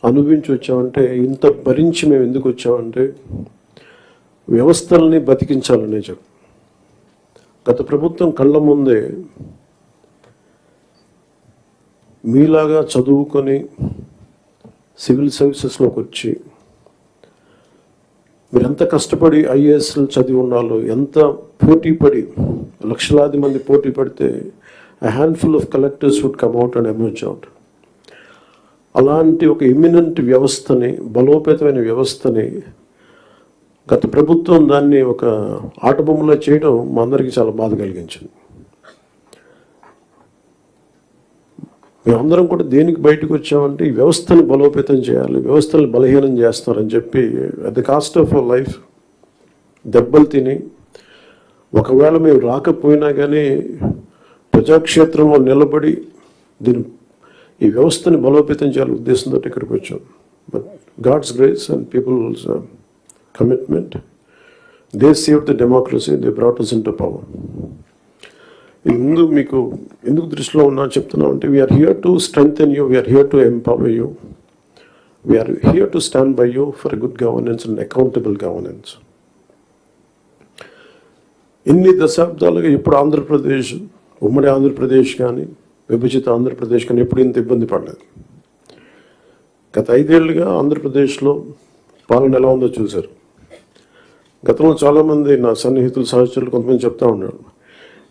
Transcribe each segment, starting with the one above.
అనుభవించి వచ్చామంటే, ఇంత భరించి మేము ఎందుకు వచ్చామంటే వ్యవస్థల్ని బతికించాలనే చెప్పి. గత ప్రభుత్వం కళ్ళ ముందే మీలాగా చదువుకొని సివిల్ సర్వీసెస్లోకి వచ్చి మీరు ఎంత కష్టపడి ఐఏఎస్లు చదివి ఉన్నాలో, ఎంత పోటీ పడి లక్షలాది మంది పోటీ పడితే a handful of collectors would come out and emerge out. అలాంటి ఒక ఎమినెంట్ వ్యవస్థని, బలోపేతమైన వ్యవస్థని గత ప్రభుత్వం దాన్ని ఒక ఆటబొమ్మలో చేయడం మా అందరికీ చాలా బాధ కలిగించింది. మేమందరం కూడా దేనికి బయటకు వచ్చామంటే ఈ వ్యవస్థని బలోపేతం చేయాలి, వ్యవస్థని బలహీనం చేస్తారని చెప్పి at the cost of our life దెబ్బలు తిని, ఒకవేళ మేము రాకపోయినా కానీ ప్రజాక్షేత్రంలో నిలబడి ఈ వ్యవస్థని బలోపేతం చేయాలి ఉద్దేశంతో ఇక్కడికి వచ్చాం. But God's grace and people's commitment, they save the democracy, they brought us into power. ముందు మీకు ఎందుకు దృష్టిలో ఉన్నా చెప్తున్నాం అంటే, we're here to strengthen you, we're here to empower you, we're here to stand by you for good governance and accountable governance. ఇన్ని దశాబ్దాలుగా ఇప్పుడు ఆంధ్రప్రదేశ్, ఉమ్మడి ఆంధ్రప్రదేశ్ కానీ విభజిత ఆంధ్రప్రదేశ్ కానీ ఎప్పుడు ఇంత ఇబ్బంది పడలేదు. గత 5 ఏళ్ళుగా ఆంధ్రప్రదేశ్లో పాలన ఎలా ఉందో చూశారు. గతంలో చాలామంది నా సన్నిహితులు, సహచరులు కొంతమంది చెప్తా ఉన్నారు,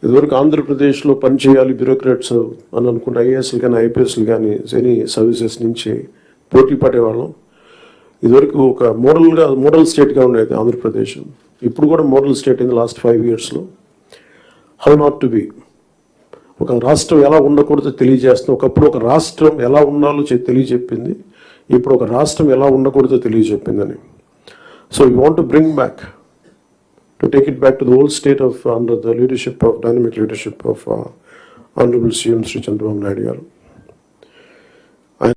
ఇదివరకు ఆంధ్రప్రదేశ్లో పనిచేయాలి బ్యూరోక్రాట్స్ అని అనుకుంటే ఐఏఎస్లు కానీ ఐపీఎస్లు కానీ ఎనీ సర్వీసెస్ నుంచి పోటీ పడేవాళ్ళం. ఇదివరకు ఒక మోడల్ స్టేట్గా ఉండేది ఆంధ్రప్రదేశ్. ఇప్పుడు కూడా మోడల్ స్టేట్ ఇన్ లాస్ట్ 5 yearsలో. హౌ నాట్ టు బి, ఒక రాష్ట్రం ఎలా ఉండకూడదో తెలియజేస్తుంది. ఒకప్పుడు ఒక రాష్ట్రం ఎలా ఉండాలో తెలియజెప్పింది, ఇప్పుడు ఒక రాష్ట్రం ఎలా ఉండకూడదో తెలియజెప్పిందని. So we want to bring back, to take it back to the old state of under the leadership of dynamic leadership of Honorable CM Sri Chandrababu Naidu garu.